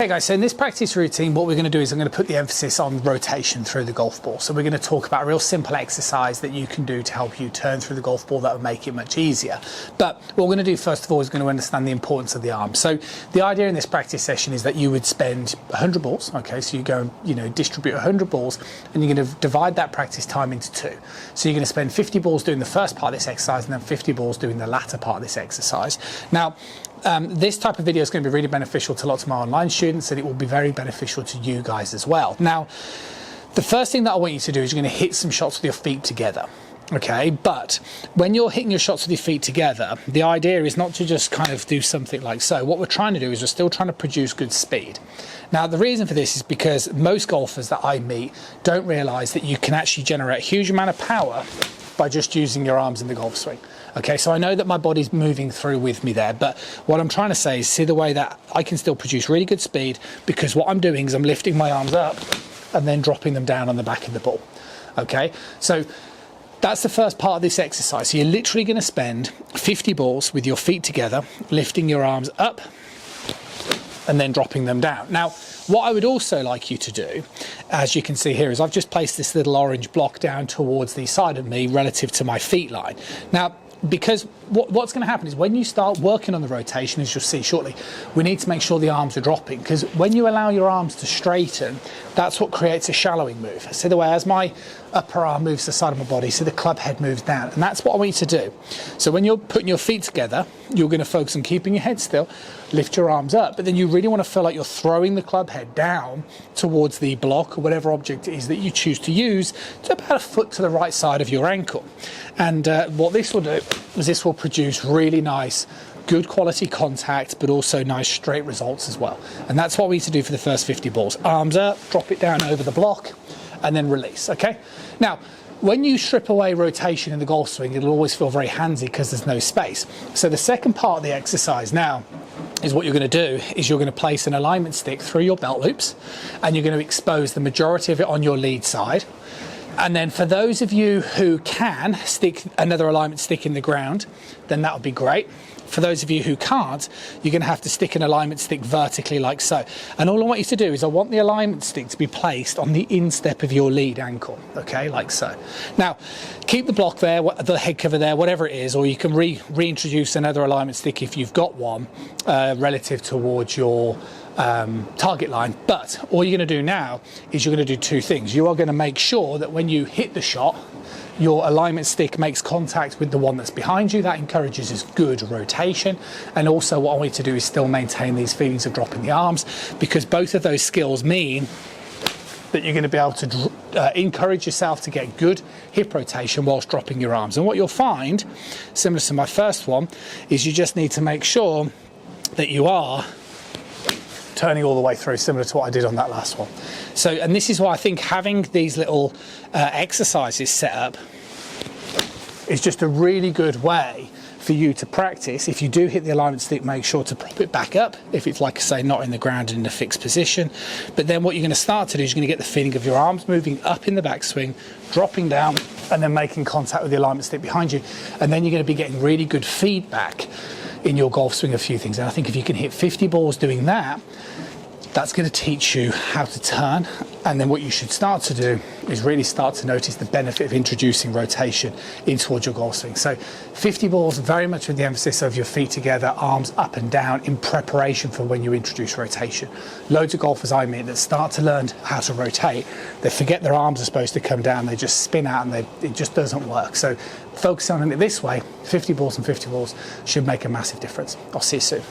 Hey guys, so in this practice routine, what we're going to do is I'm going to put the emphasis on rotation through the golf ball. So we're going to talk about a real simple exercise that you can do to help you turn through the golf ball that will make it much easier. But what we're going to do first of all is going to understand the importance of the arm. So the idea in this practice session is that you would spend 100 balls. Okay, so you go and distribute 100 balls, and you're going to divide that practice time into two. So you're going to spend 50 balls doing the first part of this exercise and then 50 balls doing the latter part of this exercise. Now, this type of video is going to be really beneficial to lots of my online students, and it will be very beneficial to you guys as well. Now, the first thing that I want you to do is you're going to hit some shots with your feet together. Okay, but when you're hitting your shots with your feet together, the idea is not to just kind of do something like so. What we're trying to do is we're still trying to produce good speed. Now, the reason for this is because most golfers that I meet don't realise that you can actually generate a huge amount of power by just using your arms in the golf swing. Okay, so I know that my body's moving through with me there, but what I'm trying to say is see the way that I can still produce really good speed, because what I'm doing is I'm lifting my arms up and then dropping them down on the back of the ball. Okay, so that's the first part of this exercise. So you're literally going to spend 50 balls with your feet together, lifting your arms up and then dropping them down. Now, what I would also like you to do, as you can see here, is I've just placed this little orange block down towards the side of me relative to my feet line. Now, because what's going to happen is when you start working on the rotation, as you'll see shortly, we need to make sure the arms are dropping, because when you allow your arms to straighten, that's what creates a shallowing move. So the way as my upper arm moves to the side of my body, so the club head moves down, and that's what I want you to do. So when you're putting your feet together, you're going to focus on keeping your head still, lift your arms up, but then you really want to feel like you're throwing the club head down towards the block or whatever object it is that you choose to use, to about a foot to the right side of your ankle. And what this will do is this will produce really nice, good quality contact, but also nice straight results as well. And that's what we need to do for the first 50 balls. Arms up, drop it down over the block, and then release, okay? Now, when you strip away rotation in the golf swing, it'll always feel very handsy because there's no space. So the second part of the exercise now is what you're going to do is you're going to place an alignment stick through your belt loops, and you're going to expose the majority of it on your lead side. And then for those of you who can stick another alignment stick in the ground, then that would be great. For those of you who can't, you're going to have to stick an alignment stick vertically like so. And all I want you to do is I want the alignment stick to be placed on the instep of your lead ankle, okay, like so. Now, keep the block there, the head cover there, whatever it is, or you can reintroduce another alignment stick if you've got one relative towards your target line. But all you're going to do now is you're going to do two things. You are going to make sure that when you hit the shot, your alignment stick makes contact with the one that's behind you. That encourages this good rotation. And also what I want you to do is still maintain these feelings of dropping the arms, because both of those skills mean that you're going to be able to encourage yourself to get good hip rotation whilst dropping your arms. And what you'll find, similar to my first one, is you just need to make sure that you are turning all the way through, similar to what I did on that last one. So, and this is why I think having these little exercises set up is just a really good way for you to practice. If you do hit the alignment stick, make sure to prop it back up if it's, like I say, not in the ground and in a fixed position. But then what you're going to start to do is you're going to get the feeling of your arms moving up in the backswing, dropping down, and then making contact with the alignment stick behind you. And then you're going to be getting really good feedback in your golf swing, a few things. And I think if you can hit 50 balls doing that, that's going to teach you how to turn. And then what you should start to do is really start to notice the benefit of introducing rotation in towards your golf swing. So 50 balls, very much with the emphasis of your feet together, arms up and down, in preparation for when you introduce rotation. Loads of golfers I meet that start to learn how to rotate, they forget their arms are supposed to come down, they just spin out, and it just doesn't work. So focusing on it this way, 50 balls and 50 balls should make a massive difference. I'll see you soon.